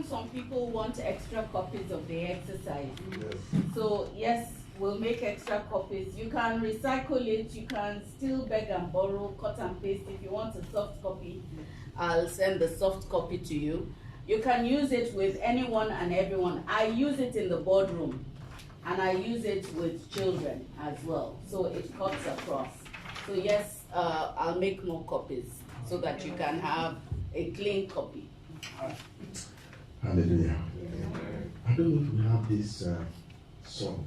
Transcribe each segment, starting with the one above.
Some people want extra copies of the exercise. Yes. So yes, we'll make extra copies. You can recycle it. You can still beg and borrow, cut and paste. If you want a soft copy, I'll send the soft copy to you. You can use it with anyone and everyone. I use it in the boardroom, and I use it with children as well. So it cuts across. So yes, I'll make more copies so that you can have a clean copy. Hallelujah. I don't know if we have this song,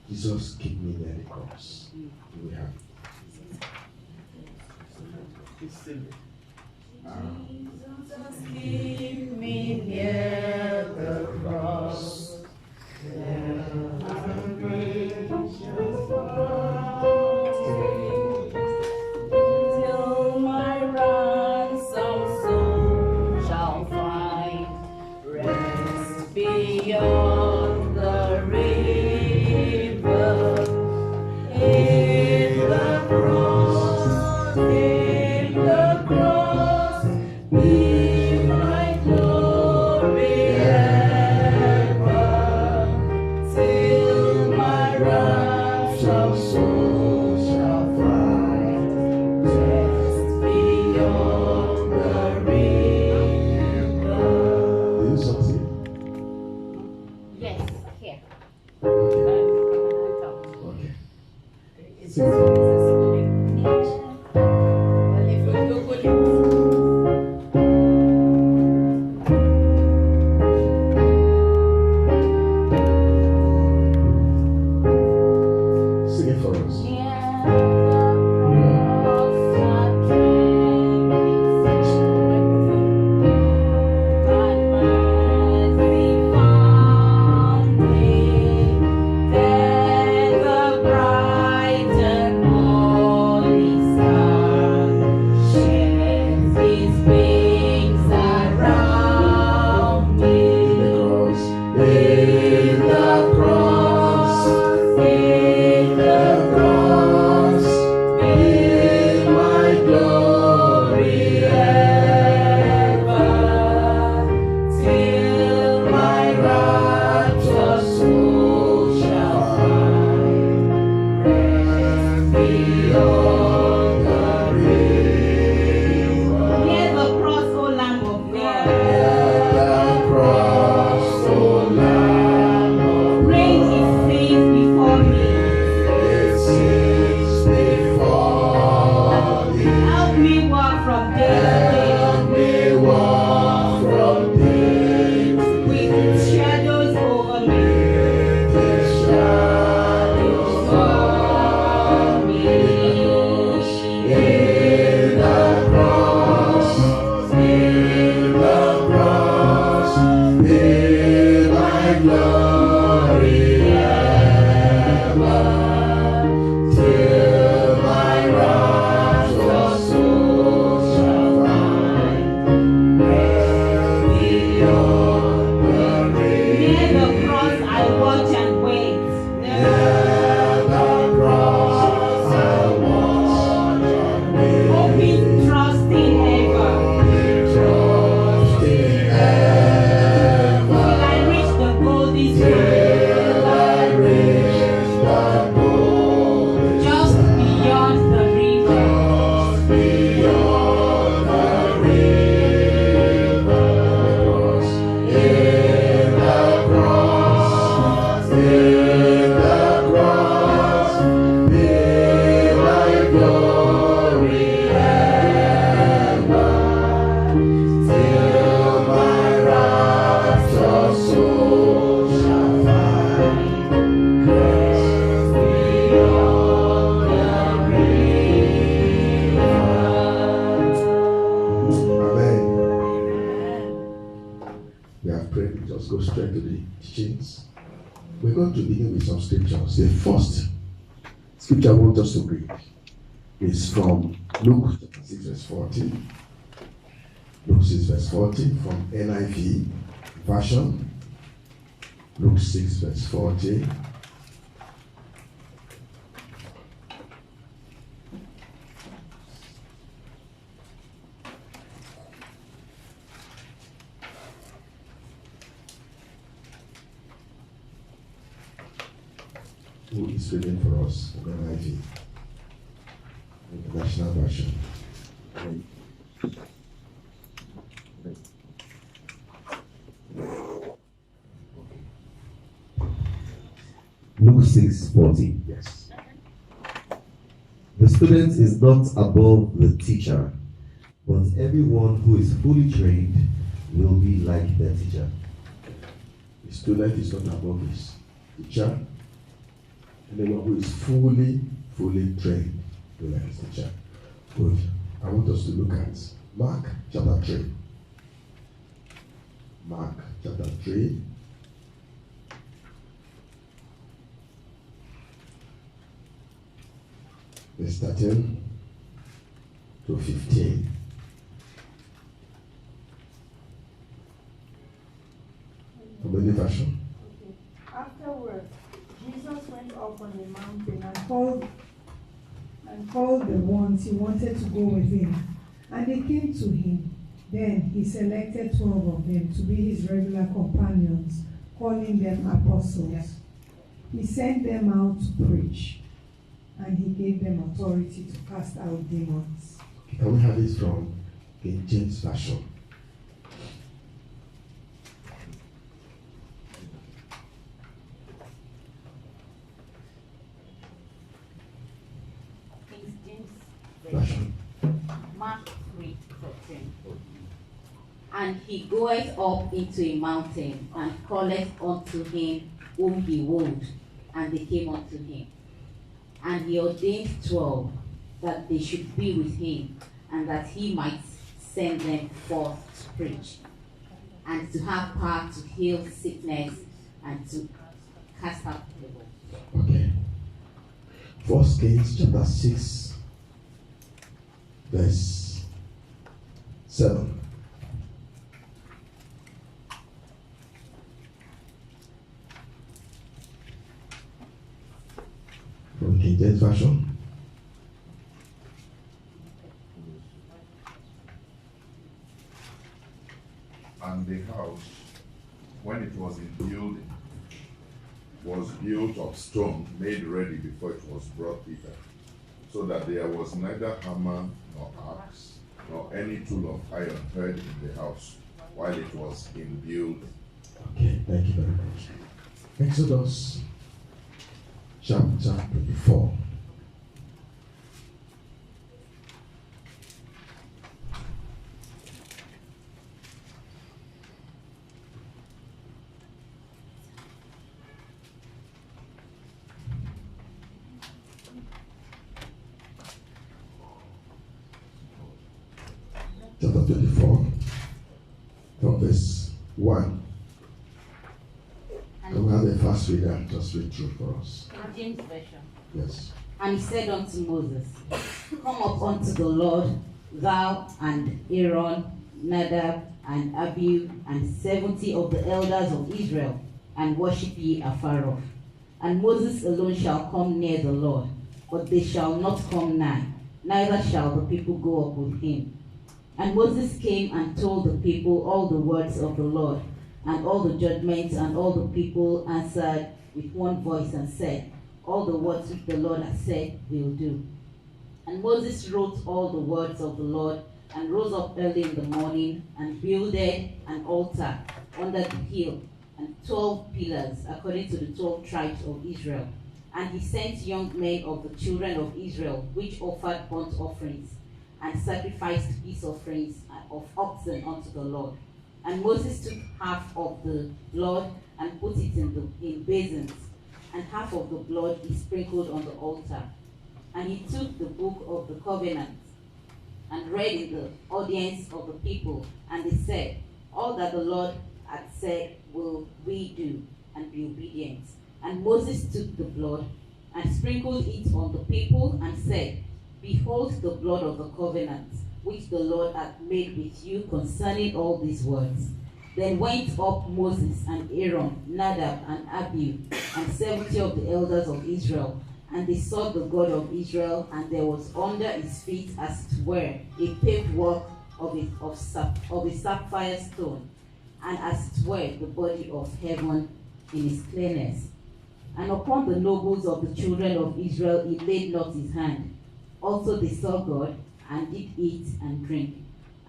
Jesus keep me near the cross. Do we have Jesus keep me near the cross. Till my ransom soul shall find rest beyond the river. In the cross, be my glory ever, till my ransom soul shall find rest beyond the river. Did you succeed? Yes, here. Okay. Sing it for us. We're going to begin with some scriptures. The first scripture I want us to read is from Luke 6 verse 14. Luke 6 verse 14 from NIV version. Luke 6 verse 14. who is reading for us in NIV, International Version. Luke 6:40. Yes. The student is not above the teacher, but everyone who is fully trained will be like the teacher. The student is not above his teacher. Anyone who is fully trained will be like his teacher. Good. I want us to look at Mark chapter 3. Mark chapter 3. Verse 13 to 15. From any version. Okay. Afterward, Jesus went up on the mountain and called the ones he wanted to go with him, and they came to him. Then he selected 12 of them to be his regular companions, calling them apostles. He sent them out to preach, and he gave them authority to cast out demons. Can we have this from King James Version? King James Version. Mark 3:13. And he goeth up into a mountain, and calleth unto him whom he would, and they came unto him. And he ordained 12, that they should be with him, and that he might send them forth to preach, and to have power to heal sickness, and to cast out devils. Okay. 1 Kings chapter 6, verse 7. From King James Version. And the house, when it was in building, was built of stone made ready before it was brought thither, so that there was neither hammer nor axe nor any tool of iron heard in the house while it was in building. Okay, thank you very much. Exodus chapter 24. Chapter 24, from verse 1. Can we have a fast reader just read through for us? King James Version. Yes. And he said unto Moses, Come up unto the Lord, thou and Aaron, Nadab and Abihu, and 70 of the elders of Israel, and worship ye afar off. And Moses alone shall come near the Lord, but they shall not come nigh, neither shall the people go up with him. And Moses came and told the people all the words of the Lord, and all the judgments, and all the people answered with one voice and said, All the words which the Lord has said we will do. And Moses wrote all the words of the Lord, and rose up early in the morning, and builded an altar under the hill, and 12 pillars, according to the 12 tribes of Israel. And he sent young men of the children of Israel, which offered burnt offerings, and sacrificed peace offerings of oxen unto the Lord. And Moses took half of the blood and put it in basins, and half of the blood he sprinkled on the altar. And he took the book of the covenant and read in the audience of the people, and they said, All that the Lord had said will we do, and be obedient. And Moses took the blood and sprinkled it on the people, and said, Behold the blood of the covenant, which the Lord hath made with you concerning all these words. Then went up Moses and Aaron, Nadab and Abihu, and 70 of the elders of Israel, and they sought the God of Israel, and there was under his feet as it were a paved walk of a sapphire stone, and as it were the body of heaven in his clearness. And upon the nobles of the children of Israel he laid not his hand. Also they saw God, and did eat and drink.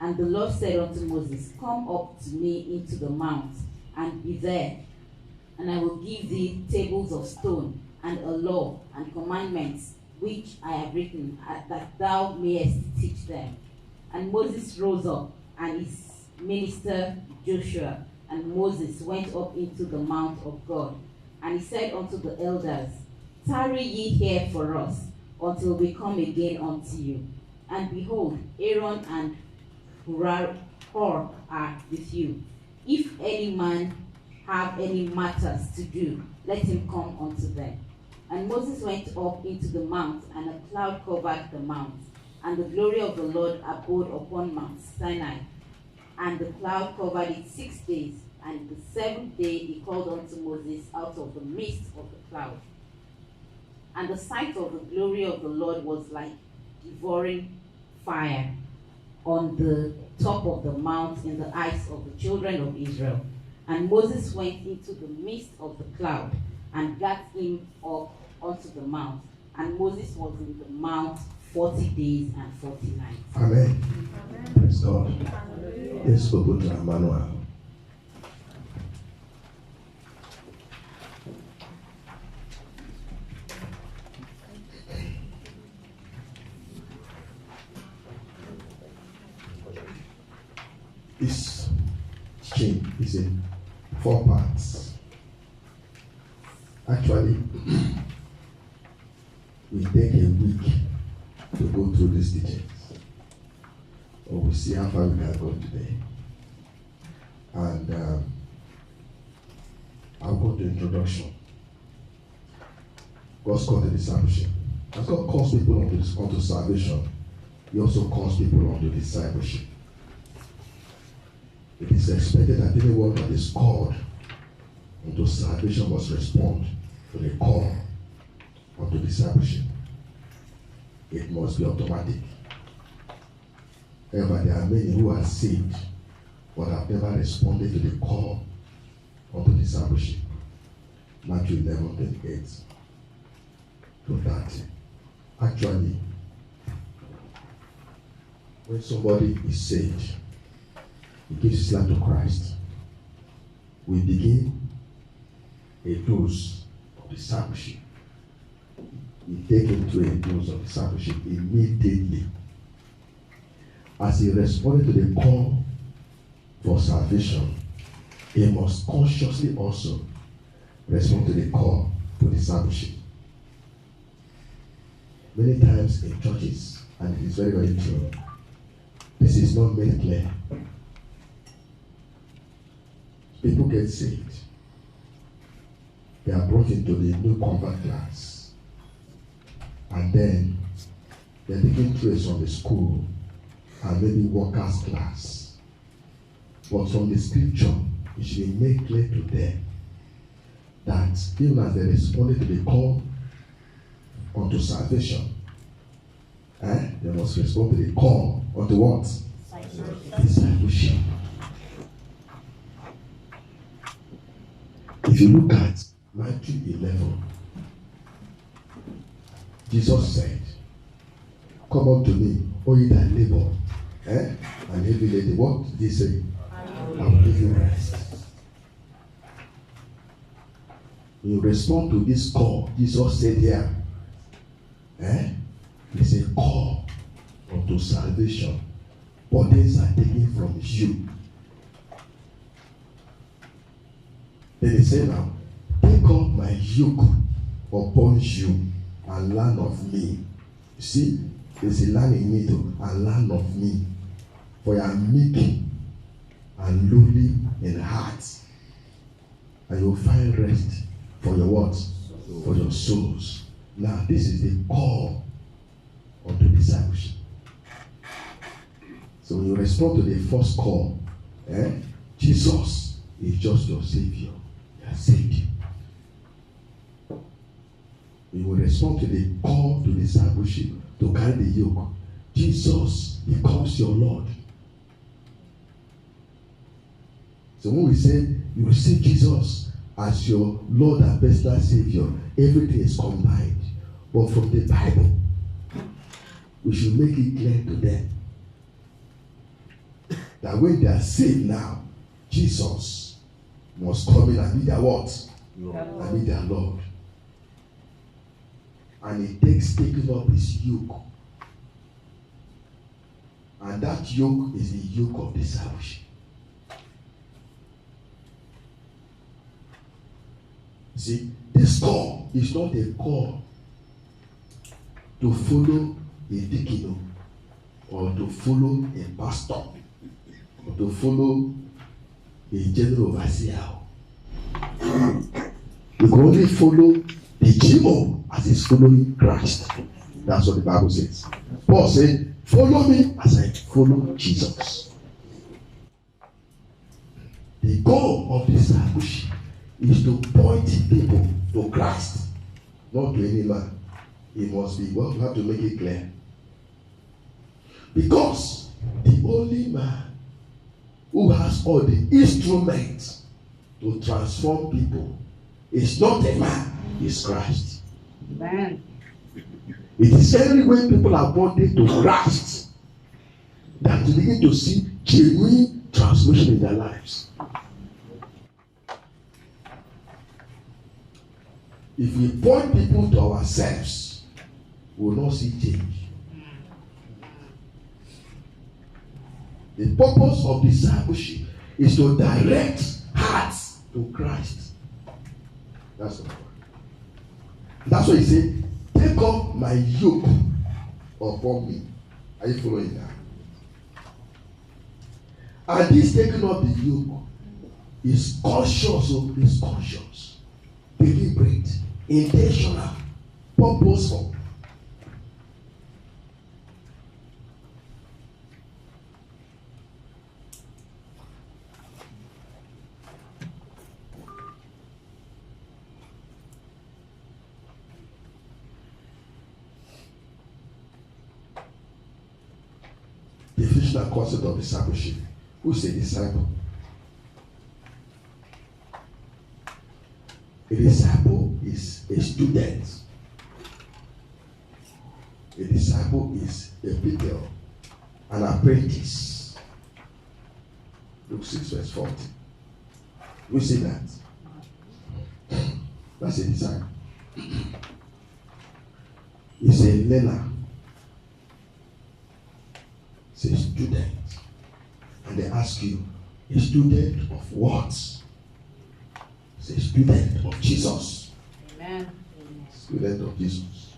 And the Lord said unto Moses, Come up to me into the mount, and be there. And I will give thee tables of stone, and a law, and commandments, which I have written, that thou mayest teach them. And Moses rose up, and his minister Joshua and Moses went up into the mount of God. And he said unto the elders, Tarry ye here for us, until we come again unto you. And behold, Aaron and Hur are with you. If any man have any matters to do, let him come unto them. And Moses went up into the mount, and a cloud covered the mount. And the glory of the Lord abode upon Mount Sinai. And the cloud covered it 6 days. And the 7th day he called unto Moses out of the midst of the cloud. And the sight of the glory of the Lord was like devouring fire on the top of the mount in the eyes of the children of Israel. And Moses went into the midst of the cloud, and gat him up onto the mount. And Moses was in the mount 40 days and 40 nights. Amen. Amen. Praise God. Let's go to our manual. This chain is in 4 parts. Actually, we take a week to go through these teachings. But we'll see how far we can go today. And I'll go to introduction. God's called to discipleship. As God calls people onto salvation, He also calls people onto discipleship. It is expected that anyone that is called into salvation must respond to the call onto discipleship. It must be automatic. However, there are many who are saved but have never responded to the call onto discipleship. Matthew 11:28 to 30. Actually, when somebody is saved, he gives his life to Christ, we begin a dose of discipleship. We take him to a dose of discipleship immediately. As he responded to the call for salvation, he must consciously also respond to the call for discipleship. Many times in churches, and it is very, very true, this is not made clear. People get saved. They are brought into the new convert class. And then they begin through a Sunday school and maybe workers class. But from the scripture, it should be made clear to them that even as they responded to the call unto salvation, they must respond to the call unto what? Discipleship. If you look at Matthew 11, Jesus said, Come unto me, all ye that labor, and heavy laden. What did he say? I will give you rest. You respond to this call. Jesus said here, it's a call unto salvation. Burdens are taken from you. Then he said now, take up my yoke upon you and learn of me. You see, there's a learn in me too, and learn of me. For I am meek and lowly in heart, and you'll find rest for your what? For your souls. Now, this is the call unto discipleship. So when you respond to the first call, Jesus is just your Savior. He has saved you. You will respond to the call to discipleship, to carry the yoke. Jesus becomes your Lord. So when we say you receive Jesus as your Lord and personal Savior, everything is combined. But from the Bible, we should make it clear to them that when they are saved now, Jesus must come in and be their what? Lord. And be their Lord. And it takes taking up his yoke. And that yoke is the yoke of discipleship. See, this call is not a call to follow a deacon or to follow a pastor or to follow a general overseer. You can only follow the GO as is following Christ. That's what the Bible says. Paul said, follow me as I follow Jesus. The goal of discipleship is to point people to Christ, not to any man. It must be, well, we have to make it clear. Because the only man who has all the instruments to transform people is not a man, it's Christ. Amen. It is only when people are bonded to Christ that you begin to see genuine transformation in their lives. If we point people to ourselves, we will not see change. The purpose of discipleship is to direct hearts to Christ. That's the point. That's why he said, take up my yoke upon me. Are you following that? And this taking up the yoke is conscious, is conscious, deliberate, intentional, purposeful. Definitional concept of discipleship. Who is a disciple? A disciple is a student. A disciple is a pupil, an apprentice. Luke 6 verse 40. We see that. That's a disciple. It's a learner. It's a student. And they ask you, a student of what? It's a student of Jesus. Amen. Student of Jesus.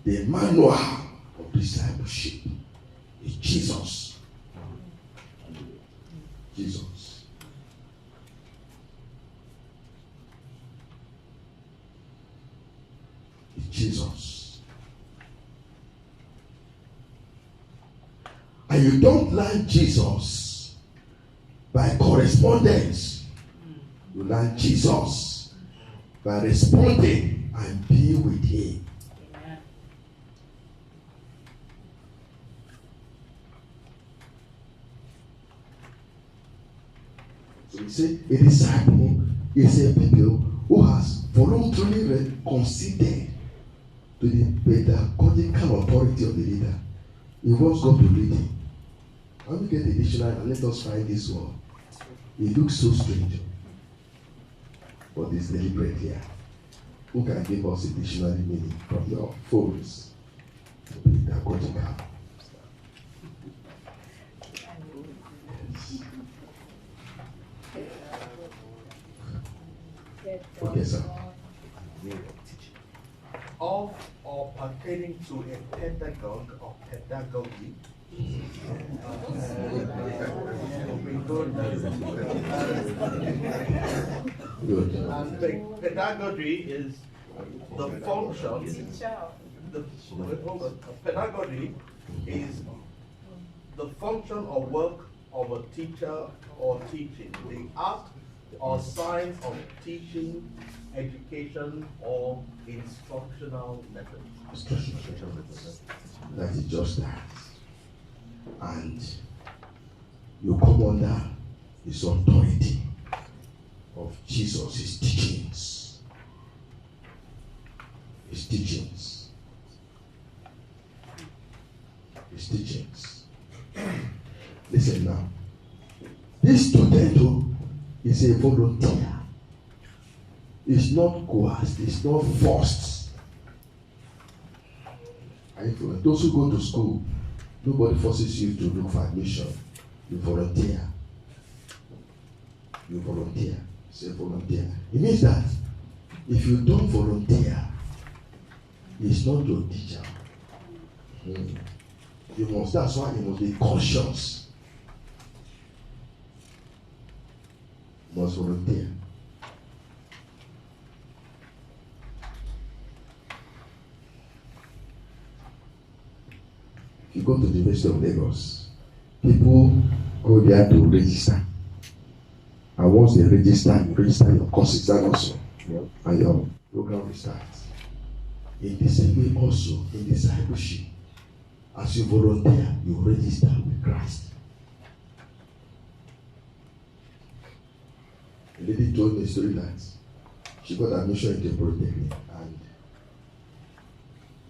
The manual of discipleship is Jesus. Jesus. It's Jesus. And you don't learn Jesus by correspondence. You learn Jesus by responding and being with him. Amen. So we say a disciple is a people who has voluntarily conceded to the pedagogical authority of the leader. He wants God to lead him. Let me get the dictionary and let us find this word. It looks so strange, but it's deliberate here. Who can give us a dictionary meaning from your phones? Pedagogical. Yes. Okay, sir. Of or pertaining to a pedagogue or pedagogy. Good. And pedagogy is the function. Pedagogy is the function or work of a teacher or teaching, the art or science of teaching, education or instructional methods. Instructional methods. That is just that. And you come under his authority of Jesus, his teachings. His teachings. His teachings. Listen now. This student is a volunteer. It's not coerced, it's not forced. Those who go to school, nobody forces you to look for admission. You volunteer. You volunteer. Say volunteer. It means that if you don't volunteer, it's not your teacher. That's why you must be conscious. You must volunteer. If you go to the University of Lagos, people go there to register. And once they register, you register your courses and also, and your program restarts. In the same way also, in discipleship, as you volunteer, you register with Christ. A lady told me a story that she got admission into a polytechnic and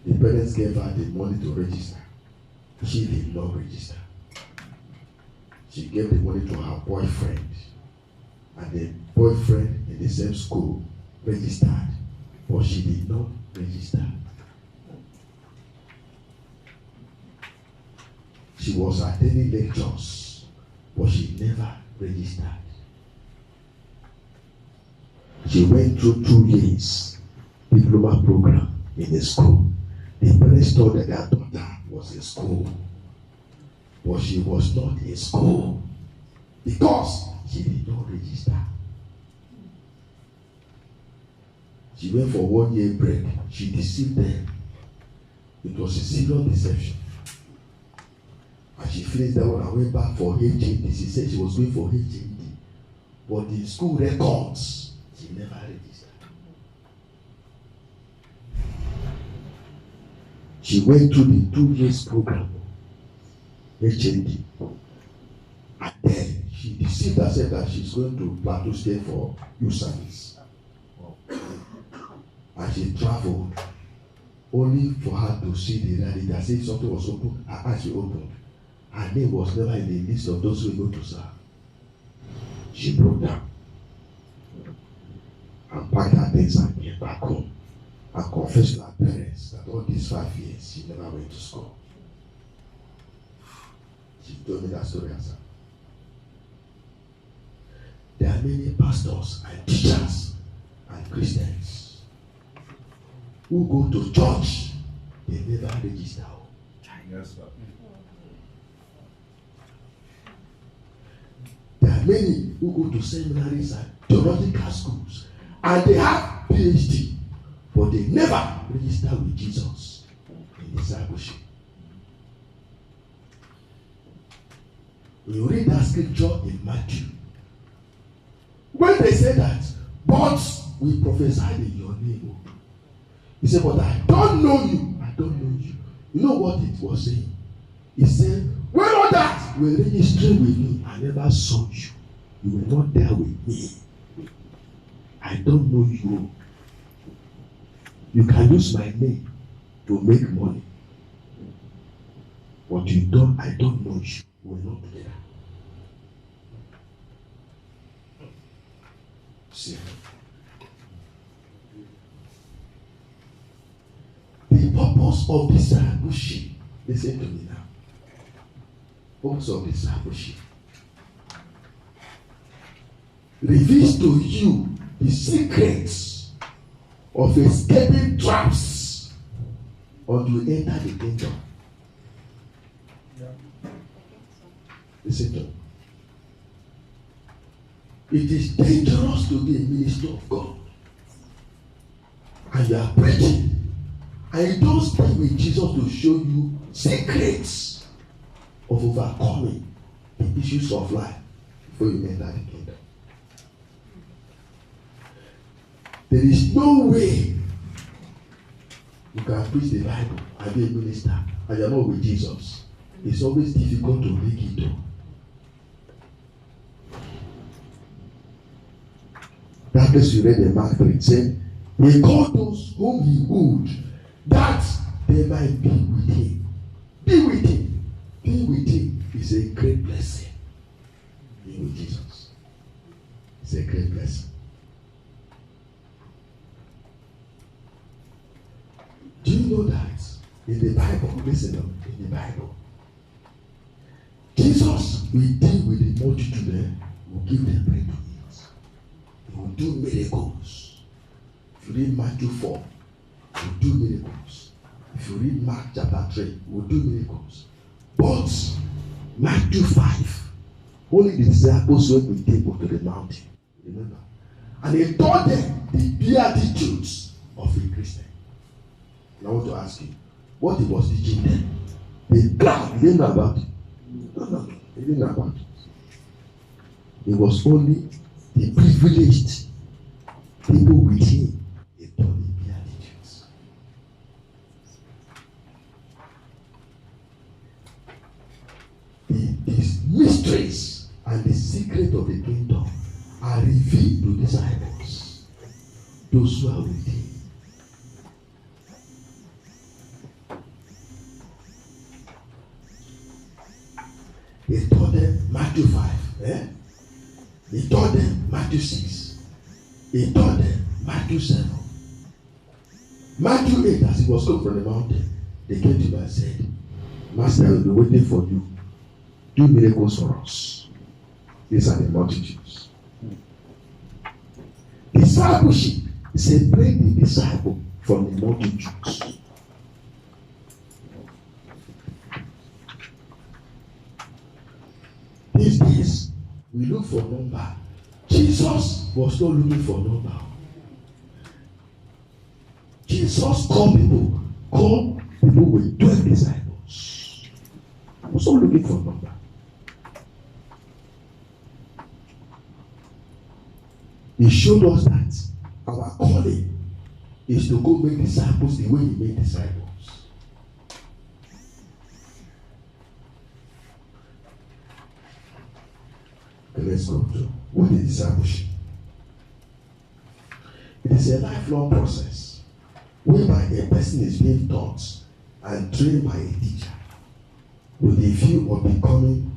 the parents gave her the money to register. She did not register. She gave the money to her boyfriend, and the boyfriend in the same school registered, but she did not register. She was attending lectures, but she never registered. She went through 2 years diploma program in the school. The parents thought that their daughter was in school, but she was not in school because she did not register. She went for 1 year break. She deceived them. It was a serious deception. And she finished that one and went back for HND. She said she was going for HND, but the school records, she never registered. She went through the 2 years program, HND, and then she deceived herself that she's going to Plateau State for youth service. And she traveled only for her to see the reality that said something was open. Her eyes were opened. Her name was never in the list of those who were going to serve. She broke down and packed her things and came back home and confessed to her parents that all these 5 years she never went to school. She told me that story herself. There are many pastors and teachers and Christians who go to church, they never register. Yes, sir. There are many who go to seminaries and theological schools and they have PhD, but they never register with Jesus in discipleship. When you read that scripture in Matthew, when they say that, but we prophesied in your name, he said, but I don't know you. I don't know you. You know what it was saying? He said, when all that were registering with me, I never saw you. You were not there with me. I don't know you. You can use my name to make money. But I don't know you. We're not together. See. The purpose of discipleship, listen to me now. Purpose of discipleship reveals to you the secrets of escaping traps until you enter the kingdom. Listen to me. It is dangerous to be a minister of God and you are preaching and you don't stay with Jesus to show you secrets of overcoming the issues of life before you enter the kingdom. There is no way you can preach the Bible and be a minister and you're not with Jesus. It's always difficult to make it up. That place you read in Mark 3 said, he called those whom he would, that they might be with him. Be with him. Be with him is a great blessing. Be with Jesus. It's a great blessing. Do you know that in the Bible, listen up, in the Bible, Jesus will deal with the multitude there, will give them bread to eat. He will do miracles. If you read Matthew 4, he will do miracles. If you read Mark chapter 3, he will do miracles. But Matthew 5, only the disciples went with him to the mountain. Remember? And he taught them the beatitudes of a Christian. And I want to ask you, what he was teaching them? The cloud, he didn't know about it. No, he didn't know about it. It was only the privileged people with him. He taught the beatitudes. These mysteries and the secret of the kingdom are revealed to disciples, those who are with him. He taught them Matthew 5. He taught them Matthew 6. He taught them Matthew 7. Matthew 8, as he was coming from the mountain, they came to him and said, Master, I will be waiting for you. Do miracles for us. These are the multitudes. Discipleship is a bring the disciple from the multitudes. These days, we look for number. Jesus was not looking for number. Jesus called people with 12 disciples. He was not looking for number. He showed us that our calling is to go make disciples the way he made disciples. Let's go to what is discipleship. It is a lifelong process whereby a person is being taught and trained by a teacher with a view of becoming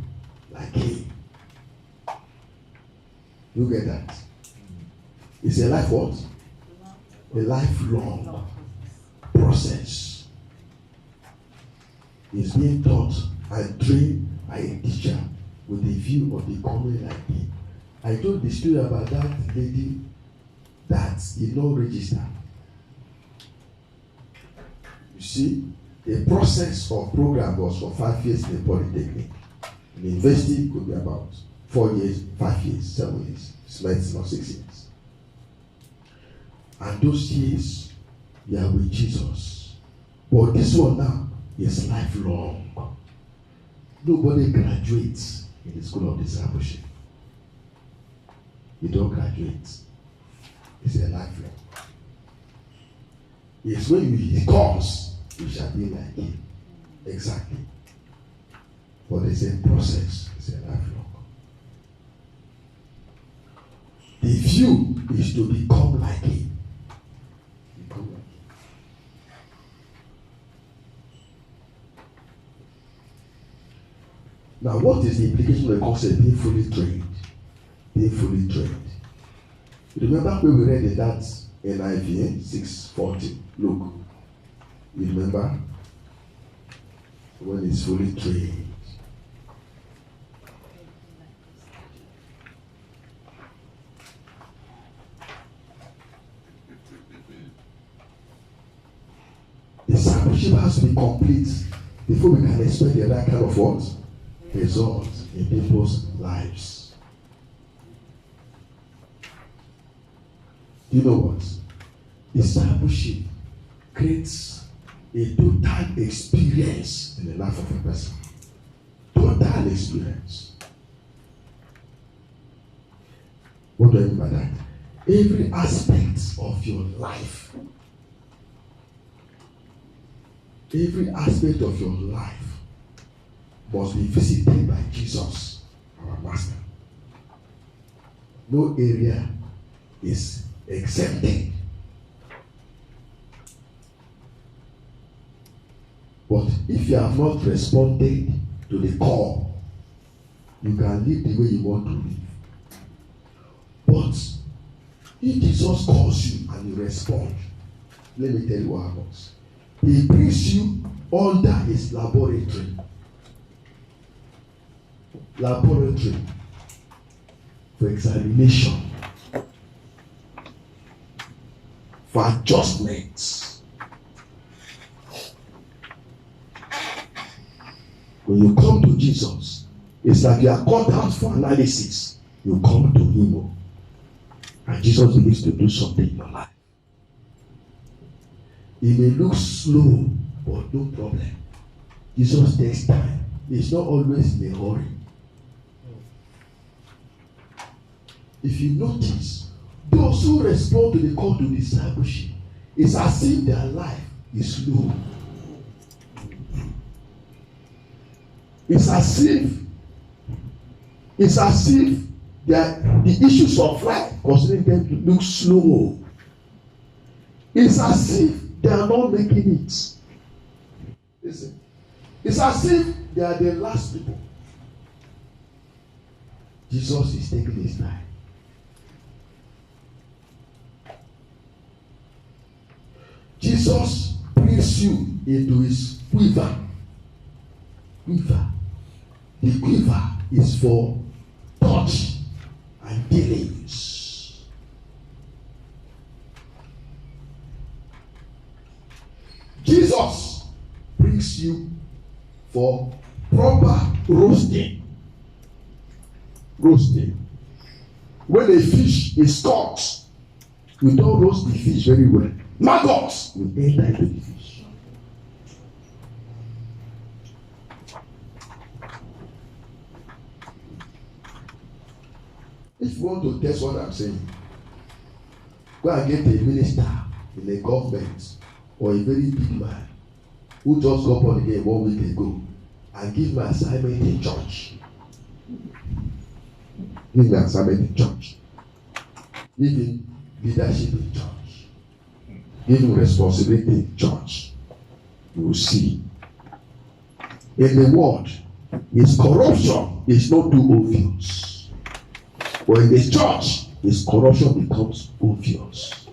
like him. You get that? It's a life what? A lifelong process. He's being taught and trained by a teacher with the view of becoming like him. I told the story about that lady that did not register. You see, the process of program was for 5 years in the polytechnic. In the university, it could be about 4 years, 5 years, 7 years. It's medicine or 6 years. And those years, you are with Jesus. But this one now is lifelong. Nobody graduates in the school of discipleship. You don't graduate. It's a lifelong. It's when he comes, you shall be like him. Exactly. But it's a process. It's a lifelong. The view is to become like him. Become like him. Now, what is the implication of the concept being fully trained? Being fully trained. Remember when we read in that NIV 6:40? Look, you remember when it's fully trained. Discipleship has to be complete before we can expect the right kind of what? Result in people's lives. You know what? Discipleship creates a total experience in the life of a person. Total experience. What do I mean by that? Every aspect of your life, every aspect of your life must be visited by Jesus, our Master. No area is exempted. But if you have not responded to the call, you can live the way you want to live. But if Jesus calls you and you respond, let me tell you what happens. He brings you under his laboratory. Laboratory for examination, for adjustments. When you come to Jesus, it's like you are called out for analysis. You come to him, and Jesus begins to do something in your life. It may look slow, but no problem. Jesus takes time. He's not always in a hurry. If you notice, those who respond to the call to discipleship, it's as if their life is slow. It's as if the issues of life concerning them look slow. It's as if they are not making it. Listen, it's as if they are the last people. Jesus is taking his time. Jesus brings you into his quiver. The quiver is for touch and dealings. Jesus brings you for proper roasting. When a fish is caught, we don't roast the fish very well. Maggots will enter into the fish. If you want to test what I'm saying, go and get a minister in a government or a very big man who just got on again 1 week ago and give me assignment in church. Give me assignment in church. Give him leadership in church. Give him responsibility in church. You will see. In the world, his corruption is not too obvious. But in the church, his corruption becomes obvious.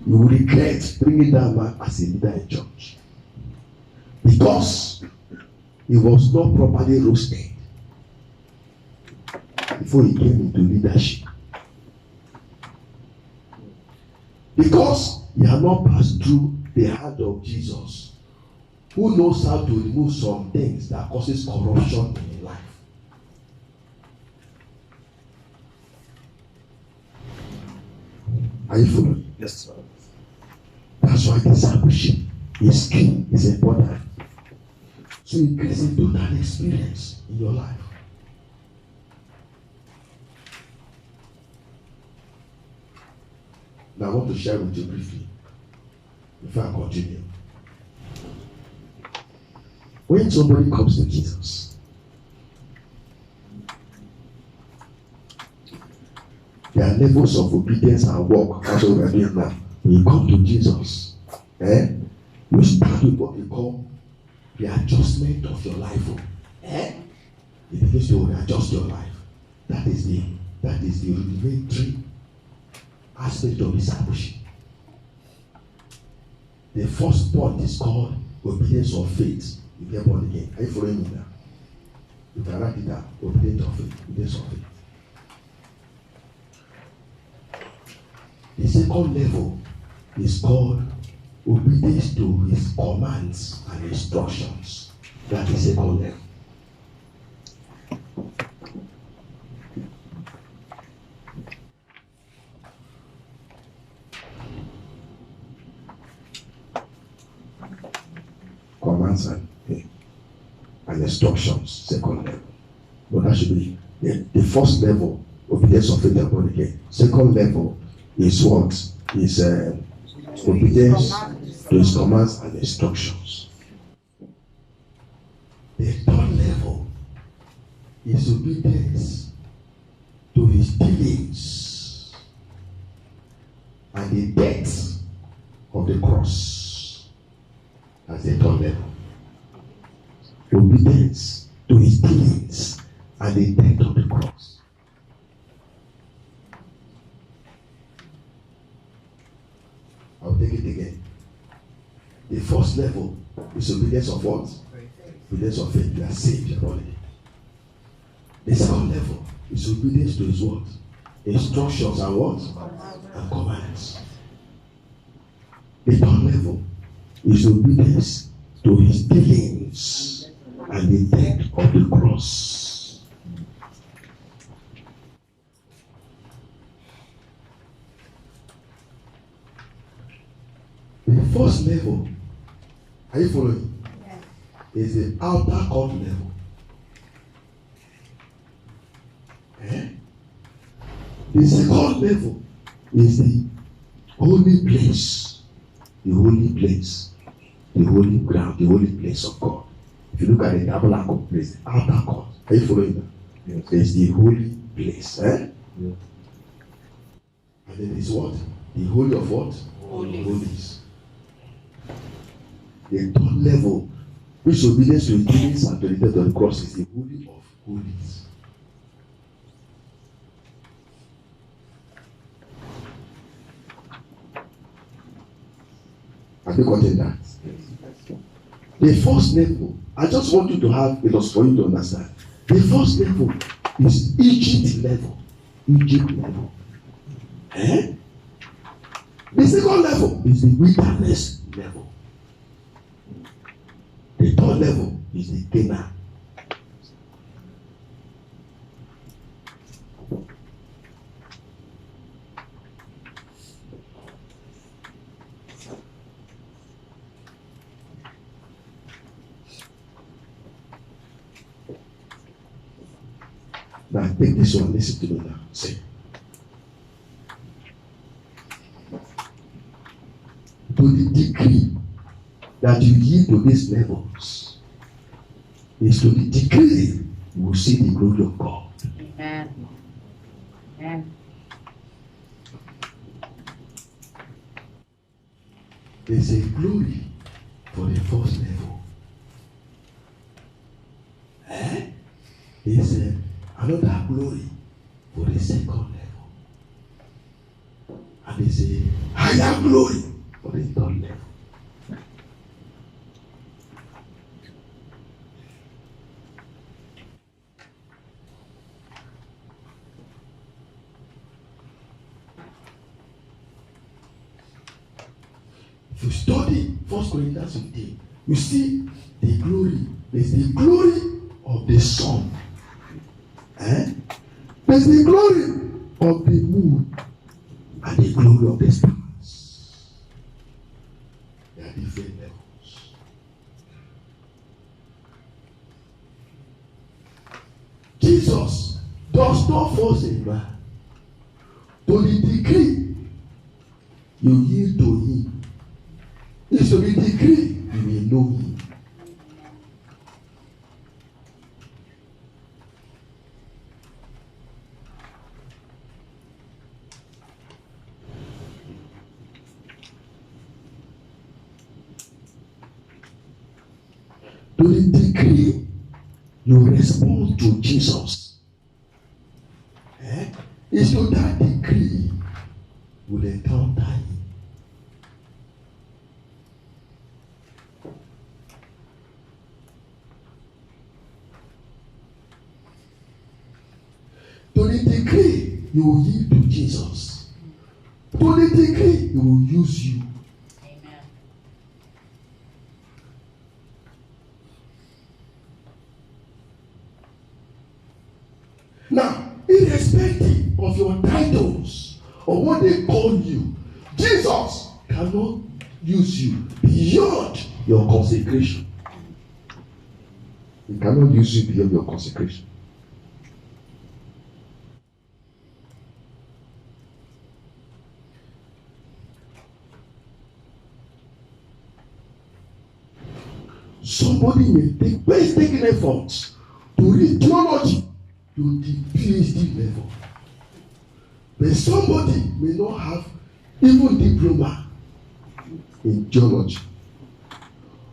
You will regret bringing that man as a leader in church. Because he was not properly roasted before he came into leadership. Because he had not passed through the hand of Jesus, who knows how to remove some things that causes corruption in life. Are you following? Yes, sir. That's why discipleship is key, is important. So it creates a total experience in your life. Now I want to share with you briefly before I continue. When somebody comes to Jesus, there are levels of obedience and work. That's what we are doing now. When you come to Jesus, you start with what we call the adjustment of your life. It begins to adjust your life. That is the rudimentary aspect of discipleship. The first point is called obedience of faith. You get born again. Are you following me now? You can write it down. Obedience of faith. Obedience of faith. The second level is called obedience to his commands and instructions. That is the second level. Commands and instructions, second level. But that should be the first level of obedience of faith and born again. Second level is what? Is obedience to his commands and instructions. The third level is obedience to his dealings and the death of the cross. That's the third level. Obedience to his dealings and the death of the cross. I'll take it again. The first level is obedience of what? Obedience of faith. You are saved, you're born again. The second level is obedience to his what? Instructions and what? And commands. The third level is obedience to his dealings and the death of the cross. The first level, are you following? Yes. Is the outer court level. The second level is the holy place, the holy place, the holy ground, the holy place of God. If you look at the Tabernacle place, the outer court, are you following that? Yes. There's the holy place. Yes. And then there's what? The holy of what? Holies. The third level, which obedience to his dealings and to the death of the cross, is the holy of holies. Have you gotten that? The first level, I just want you to have it for you to understand. The first level is Egypt level. Egypt level. The second level is the wilderness level. The third level is the Canaan. Now take this one, listen to me now. Say. To the degree that you yield to these levels is to the degree you will see the glory of God. Amen. Amen. There's a glory for the first level. There's another glory for the second level. And there's a higher glory for the third level. If you study 1 Corinthians 15, you see the glory. There's the glory of the sun. There's the glory of the moon and the glory of the stars. They are different levels. Jesus does not force a man. To the degree you yield to him, is to the degree you may know him. To the degree you respond to Jesus, is to that degree you will encounter him. To the degree you will yield to Jesus, to the degree he will use you. Amen. Now, irrespective of your titles or what they call you, Jesus cannot use you beyond your consecration. He cannot use you beyond your consecration. Somebody may take painstaking efforts to read theology to the PhD level. But somebody may not have even diploma in theology.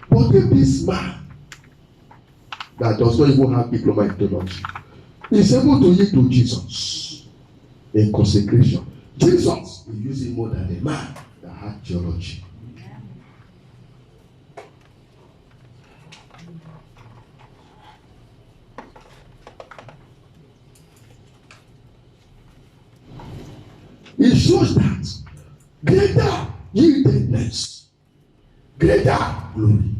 But if this man that does not even have diploma in theology is able to yield to Jesus in consecration, Jesus will use him more than the man that had theology. It shows that greater yieldedness, greater glory.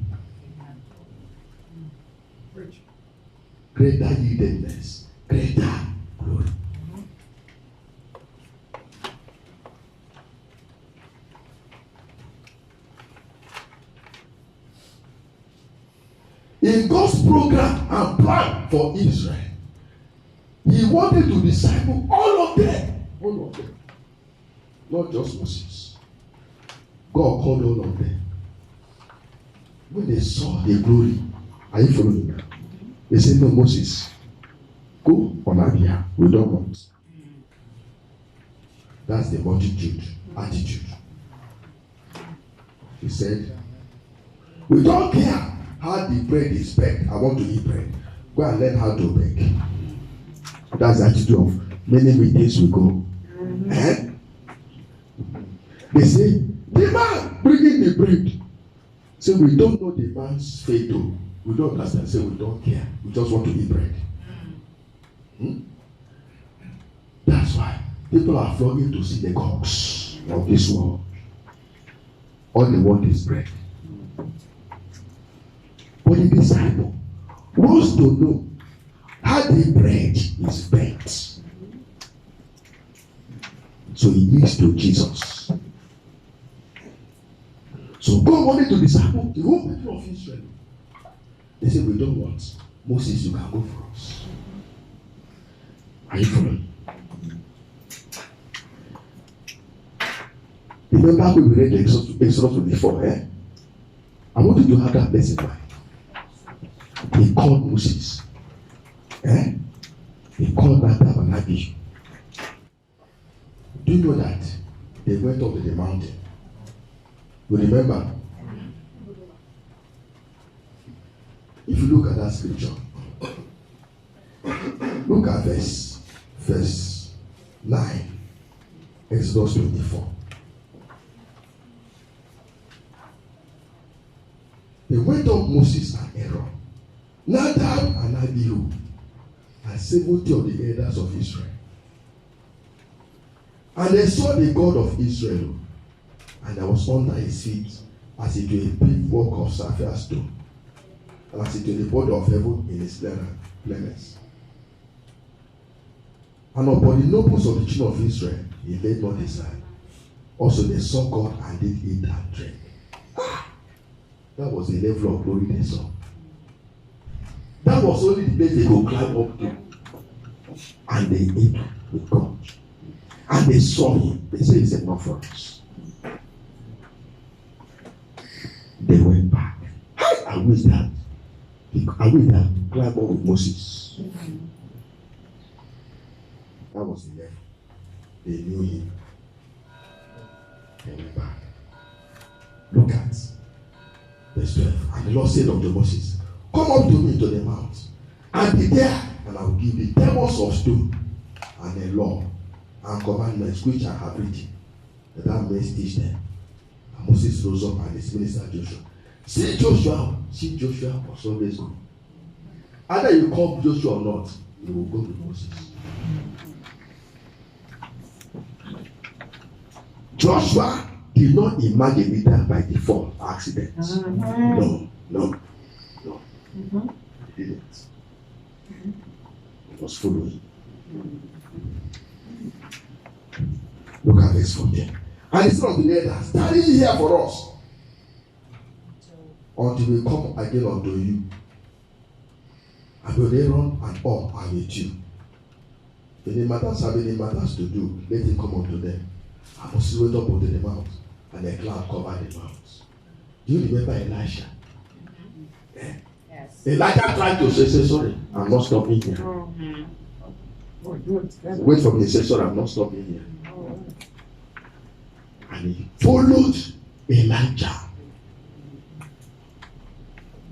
Greater yieldedness, greater glory. In God's program and plan for Israel, He wanted to disciple all of them. All of them. Not just Moses. God called all of them. When they saw the glory, are you following now? They said, no, Moses, go on our behalf. We don't want. That's the multitude attitude. He said, we don't care how the bread is baked. I want to eat bread. Go and learn how to bake. That's the attitude of many meetings we go. And they say, the man bringing the bread. So we don't know the man's fate. We don't understand. Say we don't care. We just want to eat bread. That's why people are flocking to see the gods of this world. All they want is bread. But the disciple wants to know how the bread is baked. So he leads to Jesus. So God wanted to disciple the whole people of Israel. They said, we don't want. Moses, you can go for us. Are you following? Remember when we read Exodus 24, I want you to have that lesson in mind. He called Moses. He called that Tabernacle. Do you know that they went up to the mountain? You remember? If you look at that scripture, look at verse 9, Exodus 24. They went up Moses and Aaron, Nadab and Abihu, and 70 of the elders of Israel. And they saw the God of Israel, and there was under his feet, as it were a big work of sapphire stone, and as it were the body of heaven in his clearness. And upon the nobles of the children of Israel, he laid not his hand. Also they saw God and did eat and drink. That was the level of glory they saw. That was only the place they could climb up to. And they ate with God. And they saw him. They said, it's enough for us. They went back. I wish that climb up with Moses. That was the level. They knew him. They went back. Look at verse 12. And the Lord said unto Moses, come up to me to the mount, and be there, and I will give thee tables of stone, and a law, and commandments which I have written, that thou mayest teach them. And Moses rose up and his minister Joshua. See Joshua was always good. Either you call Joshua or not, you will go to Moses. Joshua did not imagine it by default accident. No. He didn't. He was following. Look at verse 14. And he said unto the elders, tarry ye here for us, until we come again unto you. And with Aaron and all are with you. If any matters have any matters to do, let him come unto them. And Moses went up unto the mount, and a cloud covered the mount. Do you remember Elisha? Elijah tried to say, sorry, I'm not stopping here. Wait for me, say, sorry, I'm not stopping here. And he followed Elijah.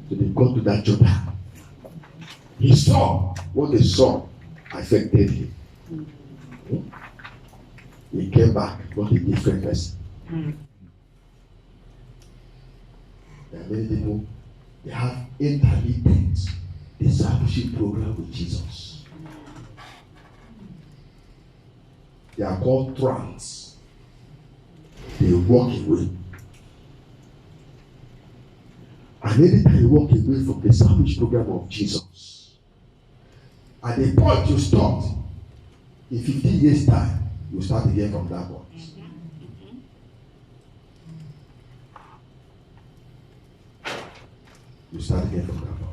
So they got to that Jordan. He saw what they saw affected him. He came back, got a different person. There are many people, they have intermittent discipleship program with Jesus. They are called trance. They walk away. And anytime you walk away from the discipleship program of Jesus, at the point you stopped, in 15 years' time, you start again from that point. You start again from that point.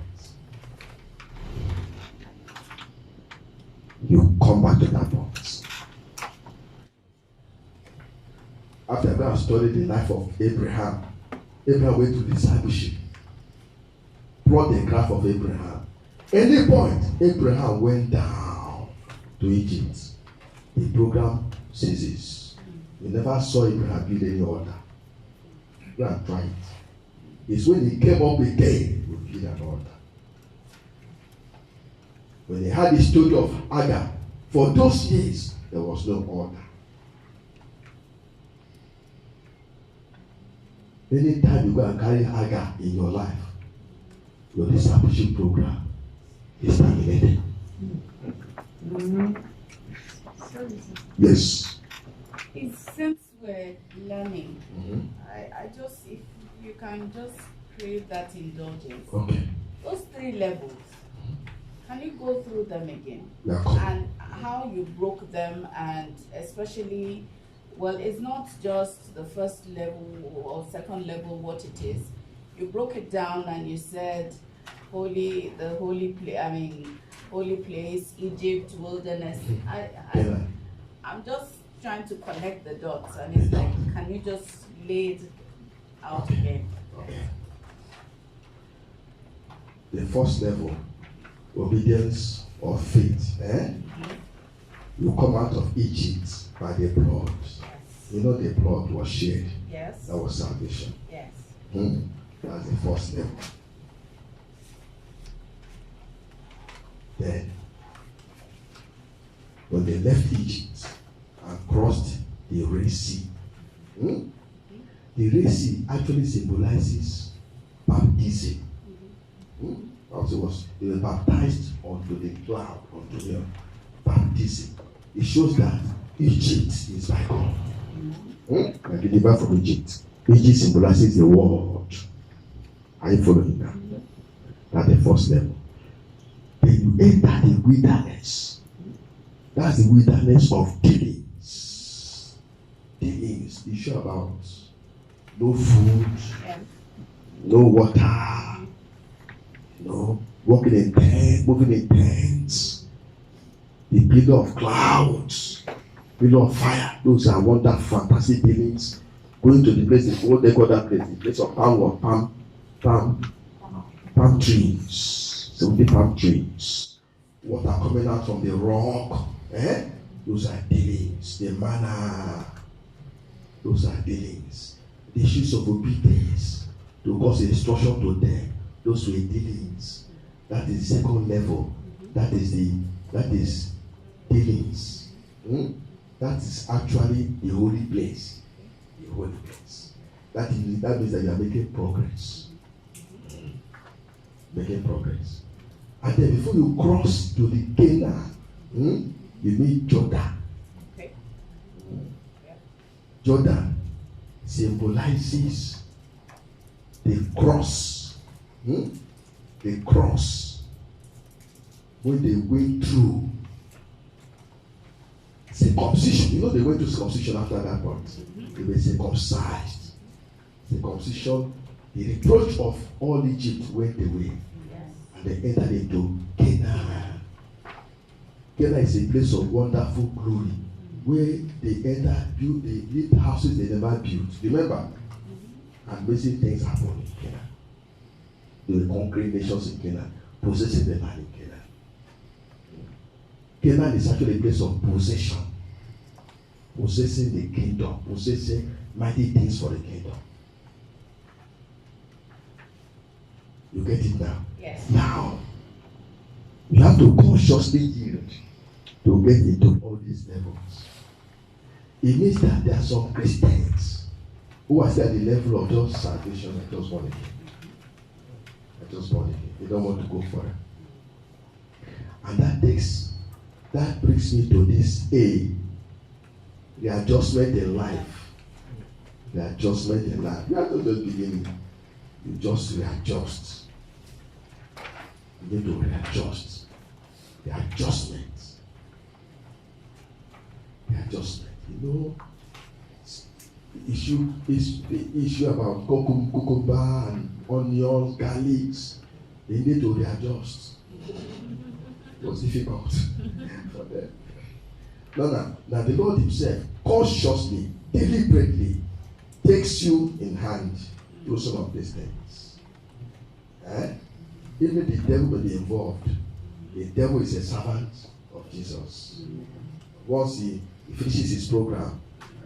You come back to that point. After I studied the life of Abraham, Abraham went to discipleship. Plot the graph of Abraham. Any point, Abraham went down to Egypt. The program ceases. You never saw Abraham build any altar. Go and try it. It's when he came up again, he built an altar. When they had the story of Hagar, for those years, there was no altar. Anytime you go and carry Hagar in your life, your discipleship program is terminated. Yes. It seems we're learning. I just, if you can just create that indulgence. Okay. Those 3 levels, can you go through them again? Yeah, and how you broke them, and especially, well, it's not just the first level or second level what it is. You broke it down and you said holy place, Egypt, wilderness. I'm just trying to connect the dots, and it's like, can you just lay it out again? Okay. The first level, obedience or faith. You come out of Egypt by the blood. Yes. You know the blood was shed. Yes. That was salvation. Yes. That's the first level. Then, when they left Egypt and crossed the Red Sea, the Red Sea actually symbolizes baptism. They were baptized onto the cloud, onto the baptism. It shows that Egypt is by God. Like delivered from Egypt. Egypt symbolizes the world. Are you following that? That's the first level. Then you enter the wilderness. That's the wilderness of dealings. Dealings. You sure about no food, no water, walking in tents, moving in tents, the pillar of clouds, pillar of fire. Those are wonderful, fantastic dealings. Going to the place, what they call that place, the place of palm trees, 70 palm trees, water coming out from the rock. Those are dealings. The manna, those are dealings. The issues of obedience to cause instruction to them, those were dealings. That is the second level. That is dealings. That is actually the holy place. The holy place. That means that you are making progress. Making progress. And then before you cross to the Canaan, you meet Jordan. Okay. Jordan symbolizes the cross. The cross. When they went through circumcision. You know they went to circumcision after that point. They were circumcised. Circumcision, the reproach of all Egypt went away. And they entered into Canaan. Canaan is a place of wonderful glory, where they build houses they never built. Remember? And amazing things happen in Canaan. they were conquering nations in Canaan, possessing the land in Canaan. Canaan is actually a place of possession, possessing the kingdom, possessing mighty things for the kingdom. You get it now? Yes. Now, you have to consciously yield to get into all these levels. It means that there are some Christians who are still at the level of just salvation and just born again. Just born again. They don't want to go further. And that brings me to this A, the adjustment in life. The adjustment in life. You have to just begin. You just readjust. You need to readjust. The adjustment. The adjustment. You know, the issue about cucumber and onions, garlics, they need to readjust. It was difficult for them. Now the Lord Himself consciously, deliberately takes you in hand through some of these things. Even the devil will be involved. The devil is a servant of Jesus. Once he finishes his program,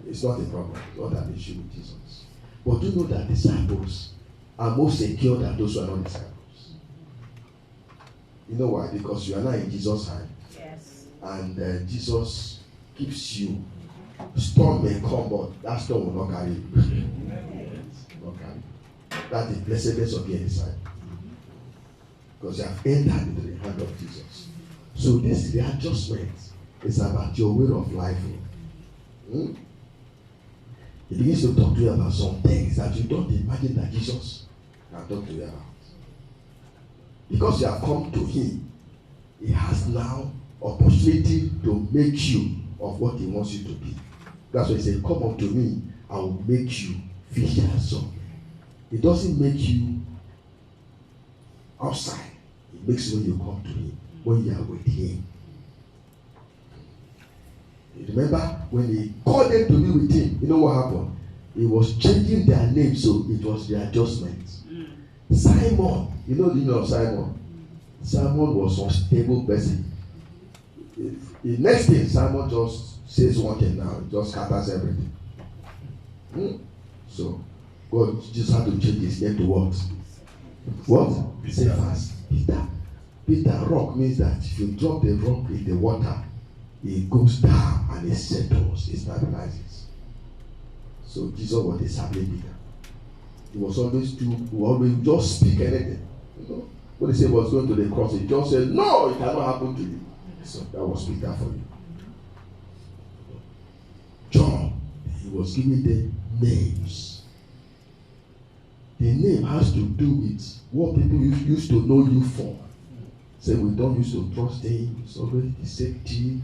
it's not a problem. It's not an issue with Jesus. But do you know that disciples are more secure than those who are not disciples? You know why? Because you are not in Jesus' hand. Yes. And Jesus keeps you. Storm may come, but that storm will not carry you. Not carry you. That's the blessedness of being a disciple. Because you have entered into the hand of Jesus. So this readjustment is about your way of life. He begins to talk to you about some things that you don't imagine that Jesus can talk to you about. Because you have come to Him, He has now opportunity to make you of what He wants you to be. That's why He said, come unto me, I will make you fishers of men. It doesn't make you outside. It makes you when you come to Him, when you are with Him. You remember when He called them to be with Him, you know what happened? He was changing their name, so it was the adjustment. Simon, you know of Simon? Simon was an unstable person. The next thing, Simon just says one thing now, it just scatters everything. So, God just had to change his name to what? What? Say fast. Peter. Peter, rock means that if you drop the rock in the water, it goes down and it settles, it stabilizes. So Jesus was discipling Peter. He was always just speak anything. You know, when he said he was going to the cross, he just said, no, it cannot happen to you. So that was Peter for you. John, he was giving them names. The name has to do with what people used to know you for. Say we don't used to trust him, he's always deceptive,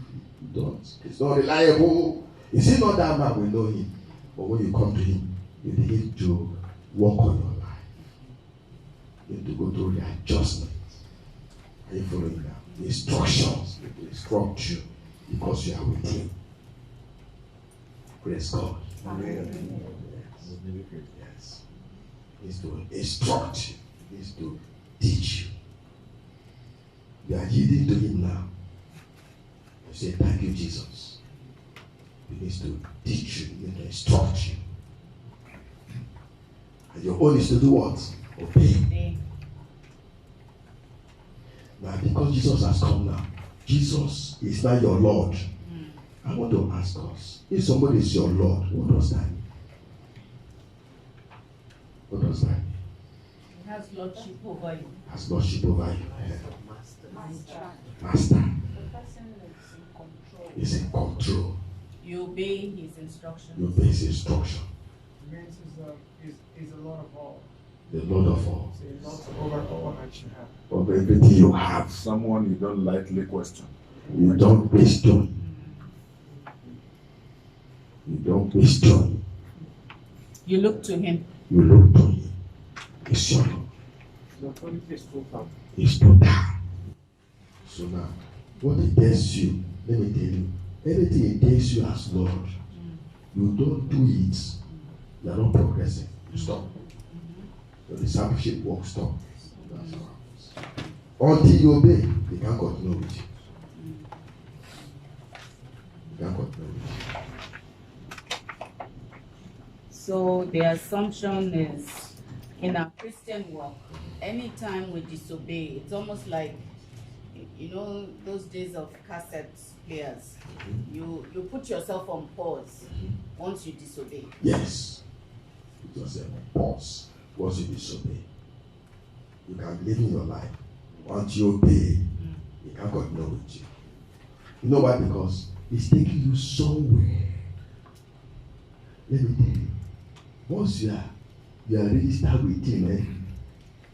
it's not reliable. Is he not that man? We know him. But when you come to him, you begin to work on your life. You need to go through the adjustment. Are you following now? The instructions to instruct you because you are with him. Praise God. Amen. Yes. He needs to instruct you. He needs to teach you. You are yielding to him now. You say, thank you, Jesus. He needs to teach you. He needs to instruct you. And your own is to do what? Obey. Now, because Jesus has come now, Jesus is now your Lord. I want to ask us, if somebody is your Lord, what does that mean? What does that mean? He has lordship over you. Has lordship over you. Master. The person is in control. Is in control. You obey his instructions. You obey his instruction. Means is the Lord of all. The Lord of all. So he's not over all that you have. Over everything you have. Someone you don't lightly question. You don't question. You don't question. You look to him. You look to him. It's your Lord. The authority is total. It's total. So now, what it tells you, let me tell you, anything it tells you as Lord, you don't do it, you are not progressing. You stop. The discipleship work stop. That's how it happens. Until you obey, they can't continue with you. They can't continue with you. So the assumption is, in our Christian walk, anytime we disobey, it's almost like, you know, those days of cassette players. You put yourself on pause once you disobey. Yes. Put yourself on pause once you disobey. You can live in your life. Once you obey, you can't continue with you. You know why? Because it's taking you somewhere. Let me tell you. Once you are registered with him,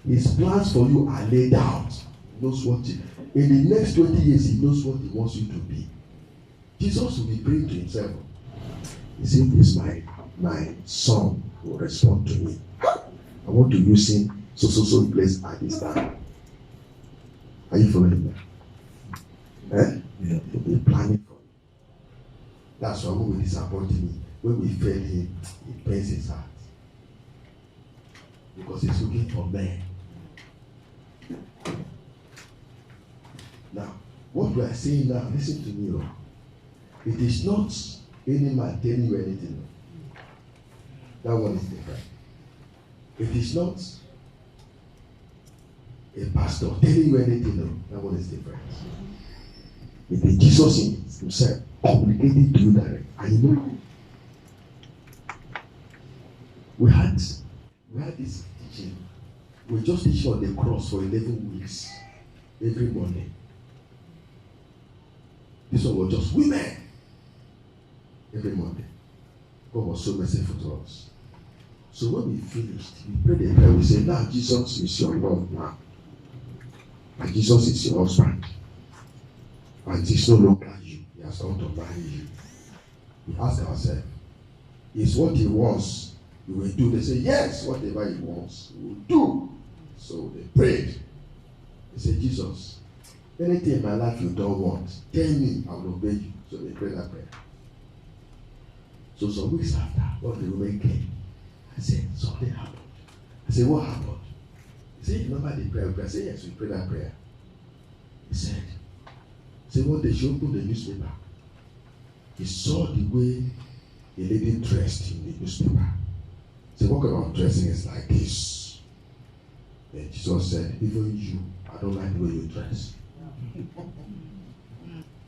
his plans for you are laid out. He knows what in the next 20 years, he knows what he wants you to be. Jesus will be praying to himself. He said, "This is my son who will respond to me. I want to use him so place at this time." Are you following me? Yeah. He'll be planning for you. That's why when we disappoint me, when we fail him, it pains his heart. Because he's looking for men. Now, what we are saying now, listen to me. It is not any man telling you anything. That one is different. It is not a pastor telling you anything. That one is different. It is Jesus himself communicating to you direct. And you know, we had this teaching. We just teach on the cross for 11 weeks every Monday. This one was just women every Monday. God was so merciful to us. So when we finished, we prayed a prayer. We said, "Now Jesus is your Lord now. And Jesus is your husband. And it's no longer you. He has come to marry you." We ask ourselves, is what he wants, we will do? They say, yes, whatever he wants, we will do. So they prayed. They said, "Jesus, anything in my life you don't want, tell me, I will obey you." So they prayed that prayer. So some weeks after, one of the women came. I said, "Something happened." I said, "What happened?" He said, "You remember the prayer?" I said, "Yes, we prayed that prayer." He said, one day she opened the newspaper. He saw the way a lady dressed in the newspaper. He said, "What kind of dressing is like this?" Then Jesus said, "Even you, I don't like the way you dress." He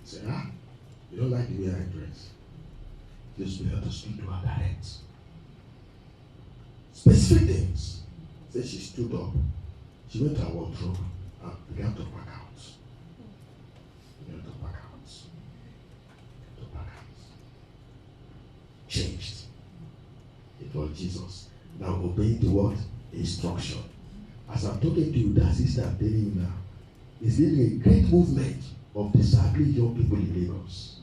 said, "You don't like the way I dress?" Just be able to speak to her direct. Specific things. Said she stood up. She went to her wardrobe and began to pack out. Changed. It was Jesus. Now obeying the word instruction. As I'm talking to you, that sister I'm telling you now is leading a great movement of discipling young people in Lagos.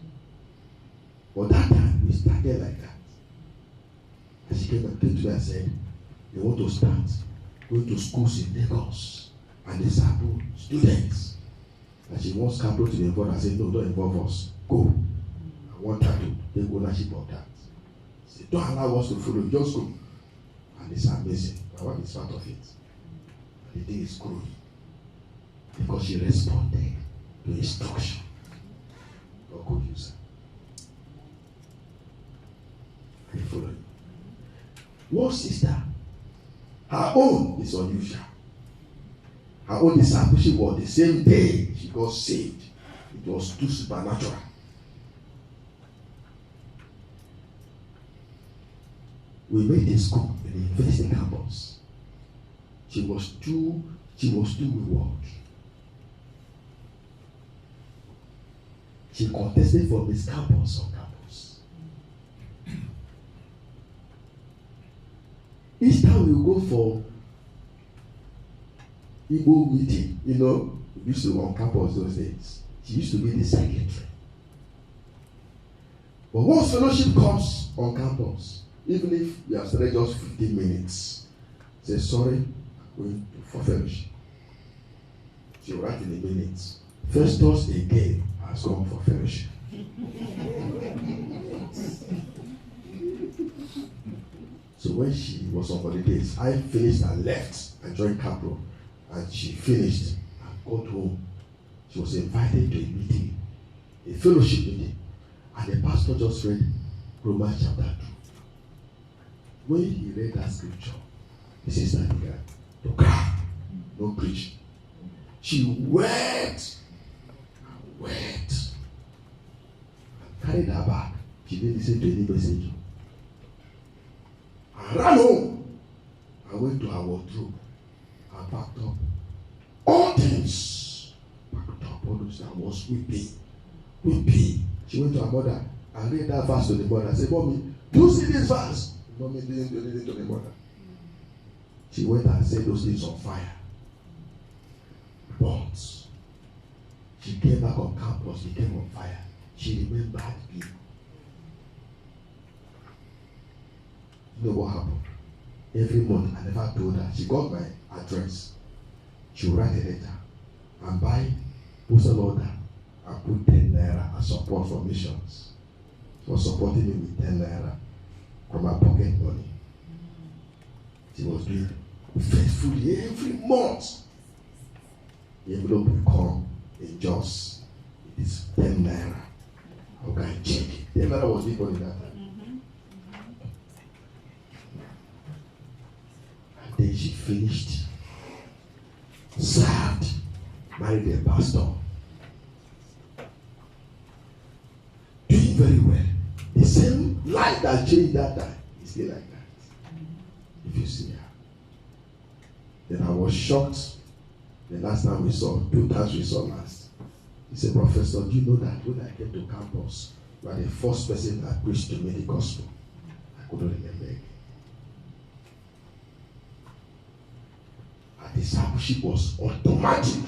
But that time we started like that. And she came to me and said, they want to start going to schools in Lagos and disciple students. And she wants CAPRO to be involved. I said, "No, don't involve us. Go." I want her to take ownership of that. She said, "Don't allow us to follow, just go." And it's amazing. My wife is part of it. And the thing is growing. Because she responded to instruction. God could use her. Are you following? One sister, her own is unusual. Her own discipleship was the same day she got saved. It was too supernatural. We made a school in the university campus. She was too wayward. She contested for Miss Campus on campus. Each time we go for Igbo meeting, we used to on campus those days. She used to be the secretary. But once fellowship comes on campus, even if we have started just 15 minutes, say, "Sorry, I'm going for fellowship." She will write in the minutes, "Festus again has come for fellowship." So when she was on holidays, I finished and left and joined CAPRO. And she finished and got home. She was invited to a meeting, a fellowship meeting, and the pastor just read Romans chapter 2. When he read that scripture, the sister began to cry, no preach. She wept and wept and carried her back. She didn't listen to any message. And ran home and went to her wardrobe and packed up all things. Packed up all those and was weeping. Weeping. She went to her mother and read that verse to the mother and said, Mommy, do you see this verse? Mommy didn't do anything to the mother. She went and set those things on fire. But she came back on campus, she came on fire. She remembered me. You know what happened? Every month I never told her. She got my address. She would write a letter and buy postal order and put 10 naira as support for missions. She was supporting me with 10 naira from her pocket money. She was doing faithfully every month. The envelope will come in just, it is 10 naira. I'll go and check it. 10 naira was big money that time. And then she finished, served, married a pastor, doing very well. The same life that changed that time is still like that. If you see her. Then I was shocked. The last time we saw, 2 times we saw last. He said, Professor, do you know that when I came to campus, you are the first person that preached to me the gospel? I couldn't remember again. Our discipleship was automatic.